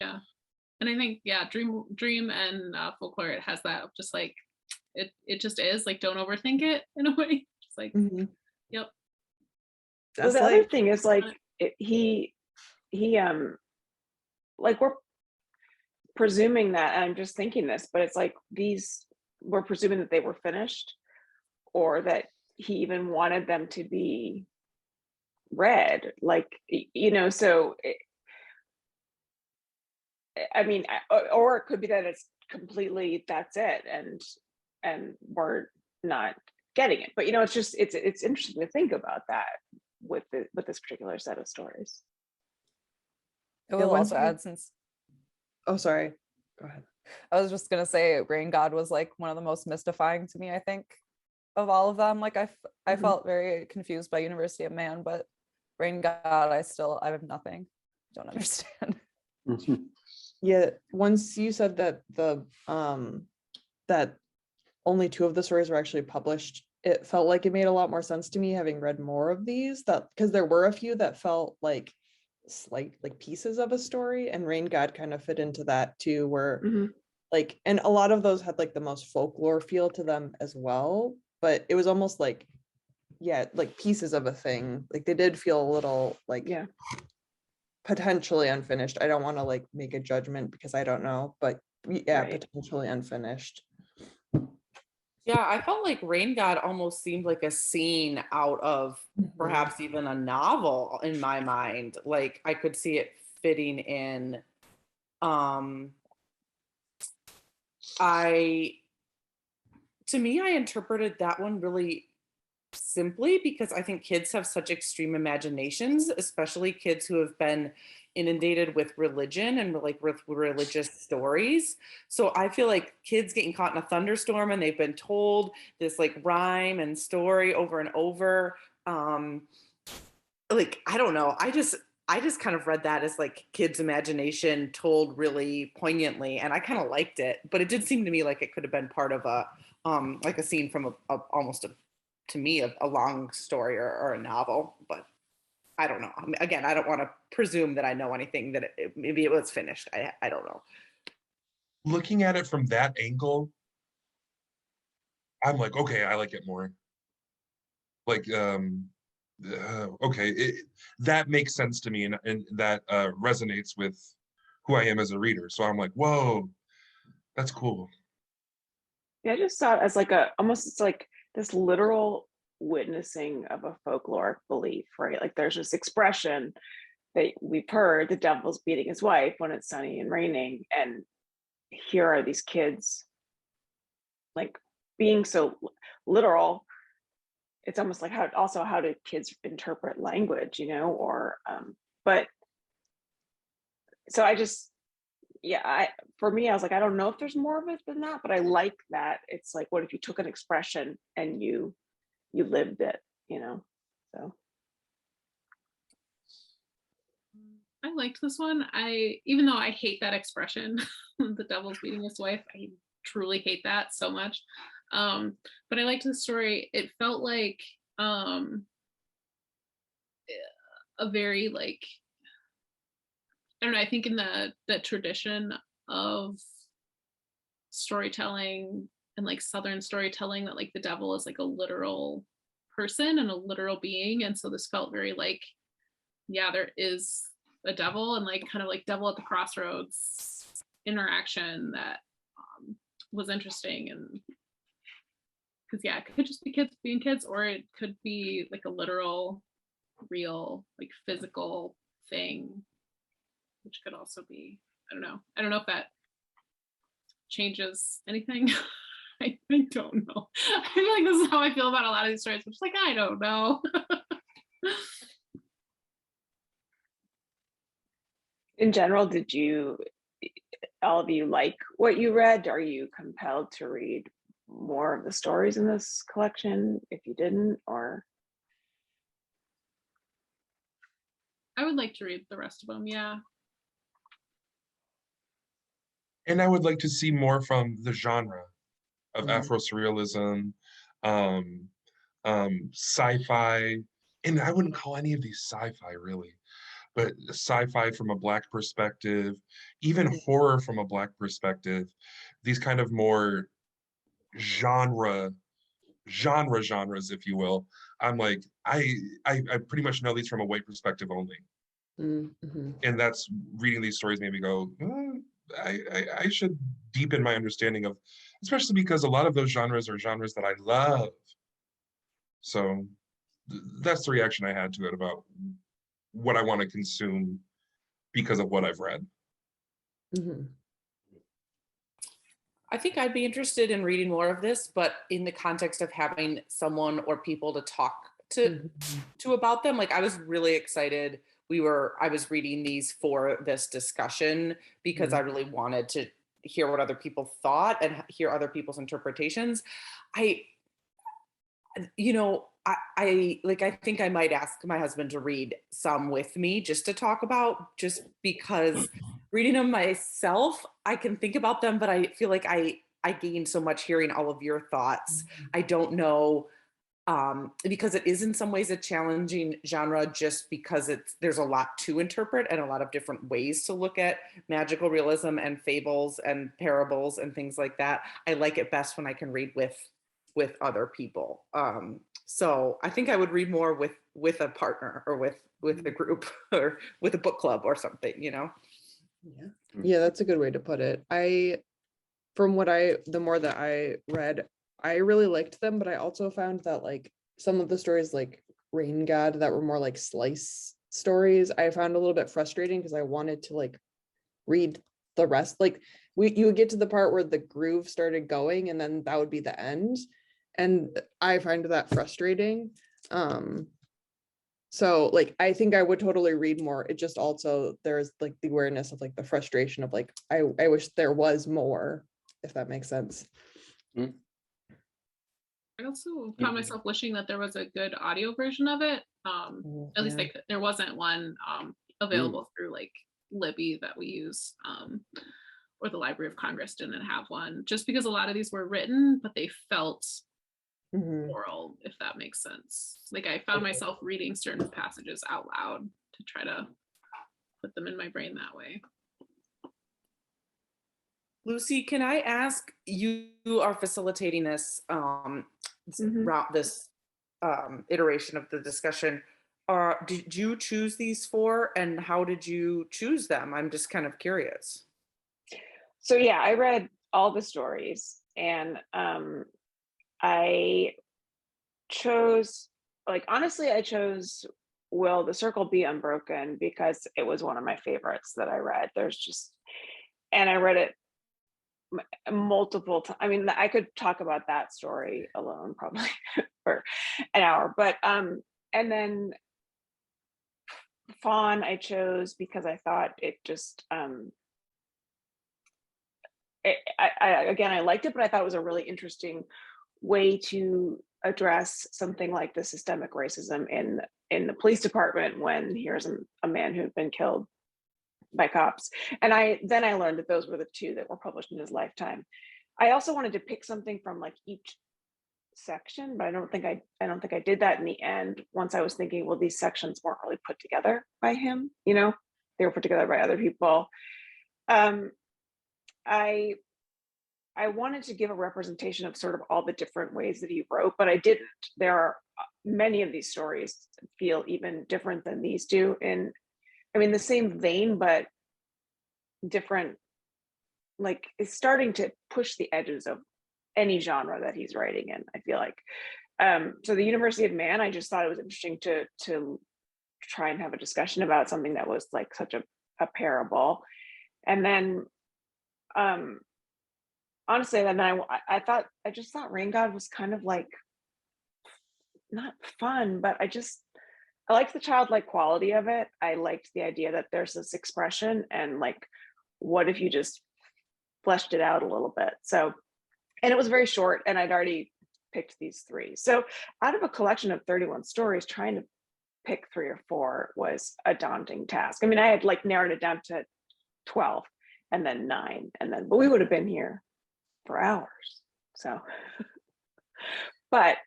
Yeah. And I think, yeah, dream and folklore, it has that just like, it just is like, don't overthink it in a way. Just like, yep. Well, That's the other like, thing is like he like we're presuming that, and I'm just thinking this, but it's like we're presuming that they were finished, or that he even wanted them to be read, like, so I mean, or it could be that it's completely, that's it, and we're not getting it. But it's just it's interesting to think about that with this particular set of stories. I will also add, since Oh, sorry. Go ahead. I was just gonna say Rain God was like one of the most mystifying to me, I think, of all of them. Like I felt very confused by University of Man, but Rain God, I have nothing. Don't understand. Yeah, once you said that that only 2 of the stories were actually published, it felt like it made a lot more sense to me, having read more of these, that because there were a few that felt like slight, like pieces of a story, and Rain God kind of fit into that too, where like, and a lot of those had like the most folklore feel to them as well, but it was almost like, yeah, like pieces of a thing. Like they did feel a little like, Yeah. Potentially unfinished. I don't want to like make a judgment because I don't know, but yeah, Right. potentially unfinished. Yeah, I felt like Rain God almost seemed like a scene out of perhaps even a novel in my mind. Like I could see it fitting in. To me, I interpreted that one really simply because I think kids have such extreme imaginations, especially kids who have been inundated with religion and like with religious stories. So I feel like kids getting caught in a thunderstorm and they've been told this like rhyme and story over and over. Like, I don't know. I just kind of read that as like kids' imagination told really poignantly, and I kind of liked it. But it did seem to me like it could have been part of a like a scene from to me a long story or a novel. But I don't know. I mean, again, I don't want to presume that I know anything that maybe it was finished. I don't know. Looking at it from that angle, I'm like, okay, I like it more. Like, okay, that makes sense to me, and that resonates with who I am as a reader. So I'm like, whoa, that's cool. Yeah, I just saw it as like almost, it's like this literal witnessing of a folkloric belief, right? Like there's this expression that we've heard, the devil's beating his wife when it's sunny and raining, and here are these kids like being so literal. It's almost like how do kids interpret language, or but so I just, yeah, for me, I was like, I don't know if there's more of it than that, but I like that it's like, what if you took an expression and you lived it, so. I liked this one. Even though I hate that expression, the devil's beating his wife, I truly hate that so much. But I liked the story. It felt like a very like, I don't know, I think in the tradition of storytelling and like Southern storytelling, that like the devil is like a literal person and a literal being. And so this felt very like, yeah, there is a devil, and like kind of like devil at the crossroads interaction that was interesting. And because yeah, it could just be kids being kids, or it could be like a literal, real, like physical thing, which could also be, I don't know if that changes anything. I don't know. I feel like this is how I feel about a lot of these stories. I'm just like, I don't know. In general, did all of you like what you read? Are you compelled to read more of the stories in this collection if you didn't, or? I would like to read the rest of them, yeah. And I would like to see more from the genre of Afro Surrealism, sci-fi, and I wouldn't call any of these sci-fi really, but sci-fi from a Black perspective, even horror from a Black perspective, these kind of more genres, if you will. I'm like, I pretty much know these from a white perspective only. And that's, reading these stories made me go, I should deepen my understanding of, especially because a lot of those genres are genres that I love. So that's the reaction I had to it about what I want to consume because of what I've read. Mhm. I think I'd be interested in reading more of this, but in the context of having someone or people to talk to about them. Like, I was really excited. I was reading these for this discussion because I really wanted to hear what other people thought and hear other people's interpretations. I think I might ask my husband to read some with me just to talk about, just because reading them myself, I can think about them, but I feel like I gained so much hearing all of your thoughts. I don't know, because it is in some ways a challenging genre, just because there's a lot to interpret and a lot of different ways to look at magical realism and fables and parables and things like that. I like it best when I can read with other people. So I think I would read more with a partner or with a group or with a book club or something, Yeah, that's a good way to put it. The more that I read, I really liked them, but I also found that like some of the stories like Rain God that were more like slice stories, I found a little bit frustrating because I wanted to like read the rest. Like you would get to the part where the groove started going and then that would be the end. And I find that frustrating. So like I think I would totally read more. It just also there's like the awareness of like the frustration of like I wish there was more, if that makes sense. I also found myself wishing that there was a good audio version of it. At least there wasn't one available through like Libby that we use, or the Library of Congress didn't have one, just because a lot of these were written, but they felt oral, if that makes sense. Like I found myself reading certain passages out loud to try to put them in my brain that way. Lucy, can I ask, you are facilitating this this iteration of the discussion. Did you choose these four, and how did you choose them? I'm just kind of curious. So yeah, I read all the stories, and I chose, like, honestly, I chose Will the Circle Be Unbroken because it was one of my favorites that I read. And I read it multiple times. I mean, I could talk about that story alone probably for an hour, but and then Fawn I chose because I thought it just I liked it, but I thought it was a really interesting way to address something like the systemic racism in the police department when here's a man who had been killed by cops. And I learned that those were the two that were published in his lifetime. I also wanted to pick something from like each section, but I don't think I did that in the end. Once I was thinking, well, these sections weren't really put together by him, they were put together by other people. I wanted to give a representation of sort of all the different ways that he wrote, but I didn't. There are many of these stories feel even different than these do, in the same vein, but different. Like, it's starting to push the edges of any genre that he's writing in, I feel like. So the University of Man, I just thought it was interesting to try and have a discussion about something that was like such a parable. And then honestly, then I just thought Rain God was kind of like not fun, but I liked the childlike quality of it. I liked the idea that there's this expression, and like, what if you just fleshed it out a little bit? So, and it was very short, and I'd already picked these three. So out of a collection of 31 stories, trying to pick 3 or 4 was a daunting task. I mean, I had like narrowed it down to 12 and then 9, but we would have been here for hours. So, but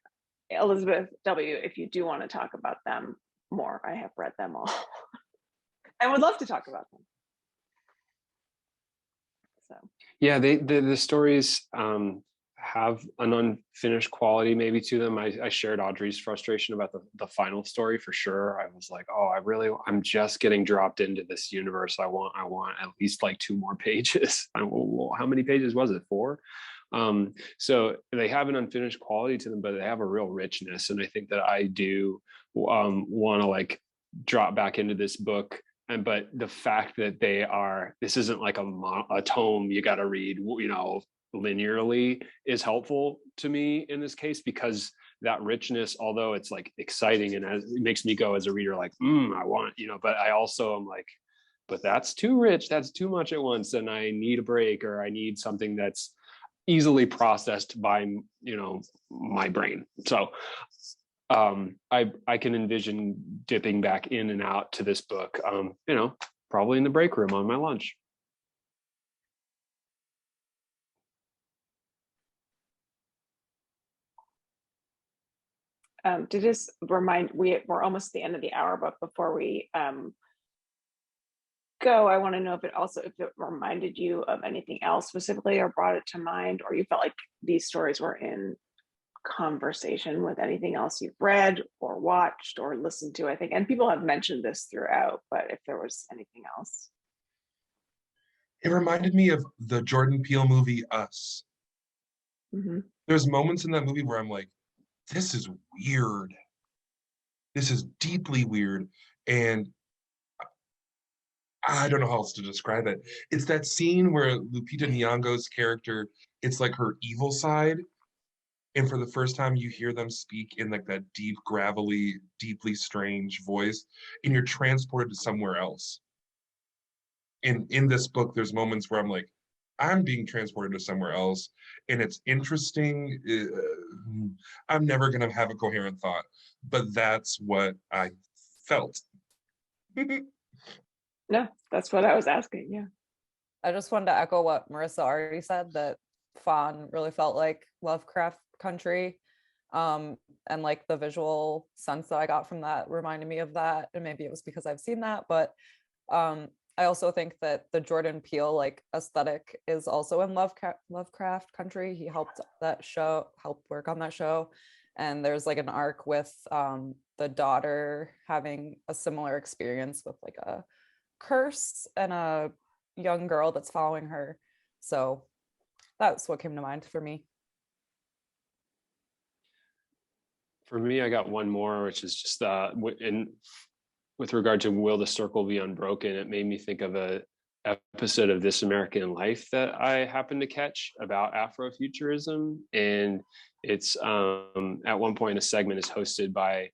Elizabeth W., if you do want to talk about them more, I have read them all. I would love to talk about them. So yeah, the stories have an unfinished quality maybe to them. I shared Audrey's frustration about the final story for sure. I was like, oh, I'm just getting dropped into this universe. I want at least like 2 more pages. How many pages was it? 4? So they have an unfinished quality to them, but they have a real richness. And I think that I do want to like drop back into this book. But the fact that this isn't like a tome you got to read, linearly, is helpful to me in this case, because that richness, although it's like exciting and it makes me go as a reader like, I want, but I also am like, but that's too rich, that's too much at once, and I need a break, or I need something that's easily processed by my brain. So I can envision dipping back in and out to this book, probably in the break room on my lunch. To just remind, we're almost at the end of the hour, but before we go, I want to know if it reminded you of anything else specifically, or brought it to mind, or you felt like these stories were in conversation with anything else you've read or watched or listened to, I think. And people have mentioned this throughout, but if there was anything else. It reminded me of the Jordan Peele movie, Us. Mm-hmm. There's moments in that movie where I'm like, this is weird. This is deeply weird. And I don't know how else to describe it. It's that scene where Lupita Nyong'o's character, it's like her evil side. And for the first time, you hear them speak in like that deep, gravelly, deeply strange voice, and you're transported to somewhere else. And in this book, there's moments where I'm like, I'm being transported to somewhere else, and it's interesting. I'm never going to have a coherent thought, but that's what I felt. No, that's what I was asking. Yeah. I just wanted to echo what Marissa already said, that Fawn really felt like Lovecraft country. And like the visual sense that I got from that reminded me of that. And maybe it was because I've seen that, but I also think that the Jordan Peele like aesthetic is also in Lovecraft country. He helped work on that show. And there's like an arc with the daughter having a similar experience with like a curse and a young girl that's following her. So that's what came to mind for me. For me, I got one more, which is just with regard to Will the Circle Be Unbroken, it made me think of a episode of This American Life that I happened to catch about Afrofuturism. And it's at one point, a segment is hosted by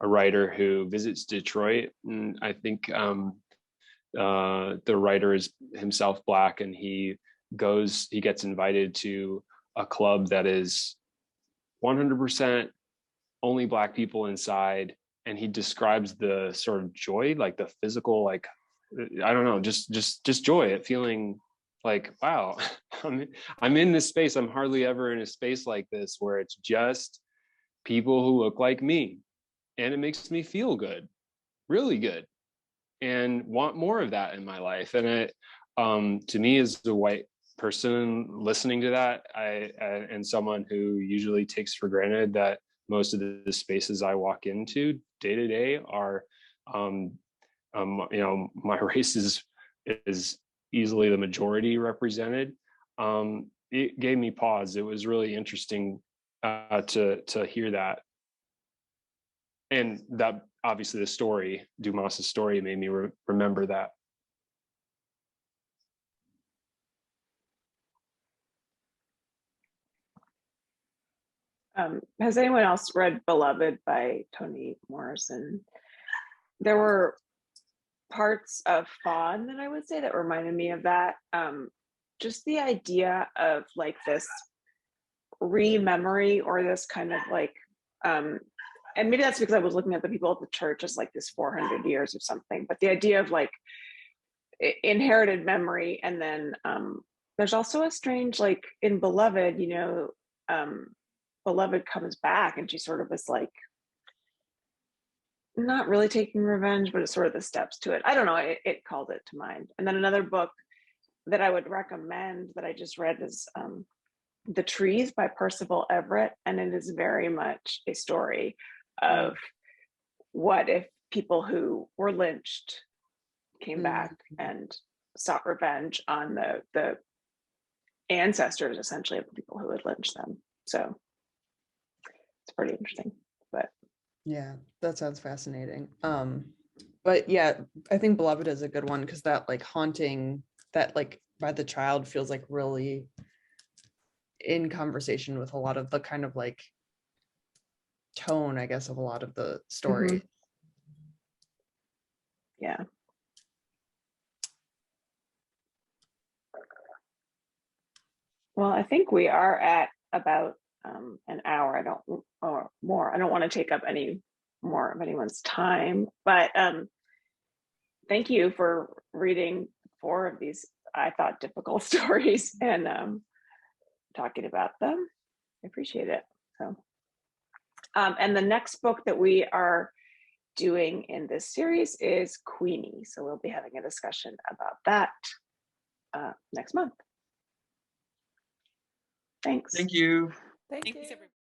a writer who visits Detroit. And I think the writer is himself Black, and he gets invited to a club that is 100% only Black people inside. And he describes the sort of joy, like the physical, like, I don't know, just joy at feeling like, wow, I'm in this space. I'm hardly ever in a space like this where it's just people who look like me. And it makes me feel good, really good, and want more of that in my life. And it, to me, as a white person listening to that, and someone who usually takes for granted that most of the spaces I walk into day to day are, my race is easily the majority represented. It gave me pause. It was really interesting to hear that. And that obviously the story, Dumas's story, made me remember that. Has anyone else read Beloved by Toni Morrison? There were parts of Fawn that I would say that reminded me of that. Just the idea of like this re-memory, or this kind of like, and maybe that's because I was looking at the people at the church as like this 400 years or something, but the idea of like inherited memory. And then there's also a strange, like in Beloved, Beloved comes back and she sort of is like, not really taking revenge, but it's sort of the steps to it. I don't know, it called it to mind. And then another book that I would recommend that I just read is The Trees by Percival Everett. And it is very much a story of what if people who were lynched came back and sought revenge on the ancestors essentially of the people who had lynched them. So it's pretty interesting. But Yeah, that sounds fascinating. But yeah, I think Beloved is a good one because that like haunting that like by the child feels like really in conversation with a lot of the kind of like tone, I guess, of a lot of the story. yeah. Well, I think we are at about an hour. Or more. I don't want to take up any more of anyone's time, but thank you for reading 4 of these, I thought, difficult stories and talking about them. I appreciate it. So, and the next book that we are doing in this series is Queenie. So we'll be having a discussion about that next month. Thanks. Thank you. Thank Thanks, you. everybody.